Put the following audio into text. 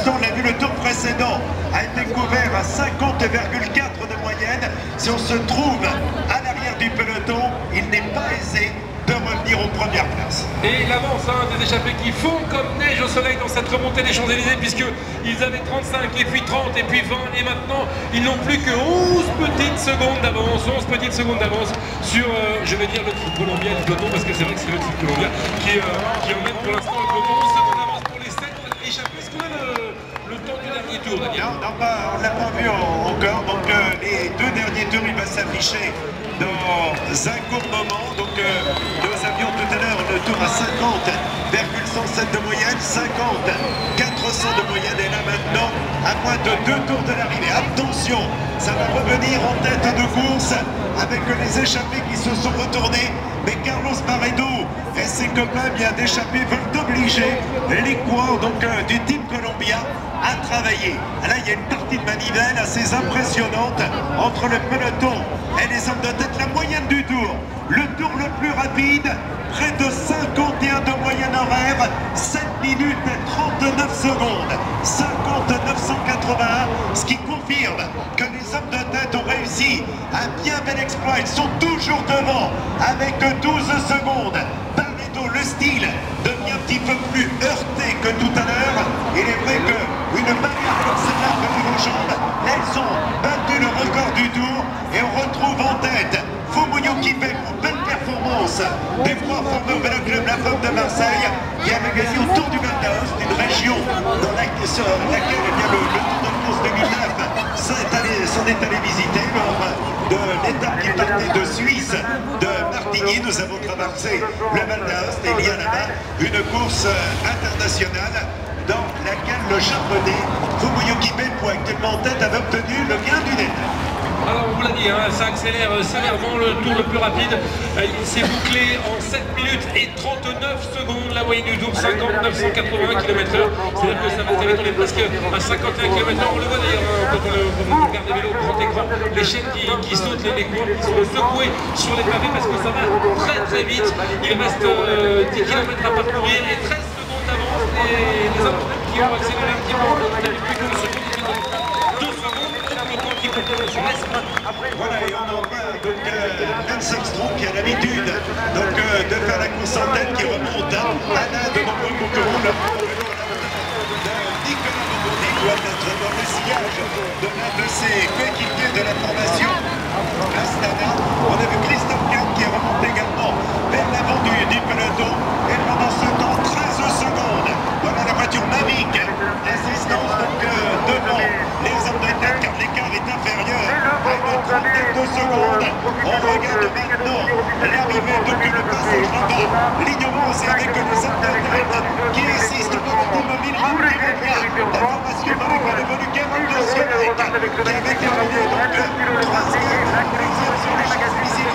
instant, on l'a vu, le tour précédent a été couvert à 50,4 de moyenne. Si on se trouve à l'arrière du peloton, il n'est pas aisé de revenir aux premières places. Et l'avance des échappés qui font comme neige au soleil dans cette remontée des Champs-Élysées, puisqu'ils avaient 35 et puis 30 et puis 20 et maintenant ils n'ont plus que 11 petites secondes d'avance, sur, je vais dire, le type colombien du peloton, parce que c'est vrai que c'est le type colombien qui emmène pour l'instant le peloton. 11 secondes d'avance pour les 7 échappés. Est-ce qu'on a le temps du dernier tour, Daniel? Non, on ne l'a pas vu encore, donc les deux derniers tours, il va s'afficher dans un court moment. Donc nous avions tout à l'heure le tour à 50,107 de moyenne, 50,400 de moyenne, et là maintenant à moins de 2 tours de l'arrivée. Attention, ça va revenir en tête de course avec les échappés qui se sont retournés, mais Carlos Barredo et ses copains bien d'échappés veulent obliger les coureurs du team Colombia à travailler. Là, il y a une partie de manivelle assez impressionnante entre le peloton et les hommes de tête. La moyenne du tour, le tour le plus rapide, près de 51 de moyenne horaire, 7 minutes et 39 secondes, 59,181, ce qui confirme que les hommes de tête ont réussi un bien bel exploit. Ils sont toujours devant avec 12 secondes. Barredo, le style devient un petit peu plus heurté que tout à l'heure. Il est vrai qu'une barrière comme celle-là venue aux jambes, elles ont battu le record du tour et on retrouve en tête Fumuyo Kipé pour belle performance des fois formés au Vélo Club La Femme de Marseille, qui avait gagné au Tour du Val d'Aoste, une région sur laquelle le Tour de France 2009 s'en est allé visiter lors de l'étape qui partait de Suisse, de Martigny. Nous avons traversé le Val d'Aoste et il y a là-bas une course internationale dans laquelle le japonais Fumuyo Kipé, pour actuellement en tête, avait obtenu le gain du départ. Alors on vous l'a dit, ça accélère sévèrement, le tour le plus rapide. Il s'est bouclé en 7 minutes et 39 secondes, la moyenne du tour, 59,181 km/h. C'est-à-dire que ça va très vite, on est presque à 51 km/h. On le voit d'ailleurs quand on regarde les vélos au grand écran, les chaînes qui sautent, les coureurs qui sont secoués sur les pavés parce que ça va très vite. Il reste 10 km à parcourir et 13 secondes d'avance. Et les autres qui ont accéléré un petit peu, il n'y avait plus qu'une seconde. Voilà, et on en voit Lance Armstrong qui a l'habitude de faire la course en tête, qui remonte à l'un de nombreux concurrents. Le vélo de Nicolas Bourdi doit être dans le sillage de l'un de ses coéquipiers de la formation Astana. On a vu Christophe Kahn qui remonte également vers l'avant du peloton, et pendant ce temps 13 secondes. Voilà la voiture Mavic, l'assistance devant les hommes de tête, car l'écart est inférieur à une trentaine de secondes. On regarde maintenant l'arrivée depuis le passage là-bas. L'ignorance est avec les hommes de tête qui insistent pendant immobile. La formation dans l'école évolue 42e qui avait terminé donc 3e sur les Champs-Élysées.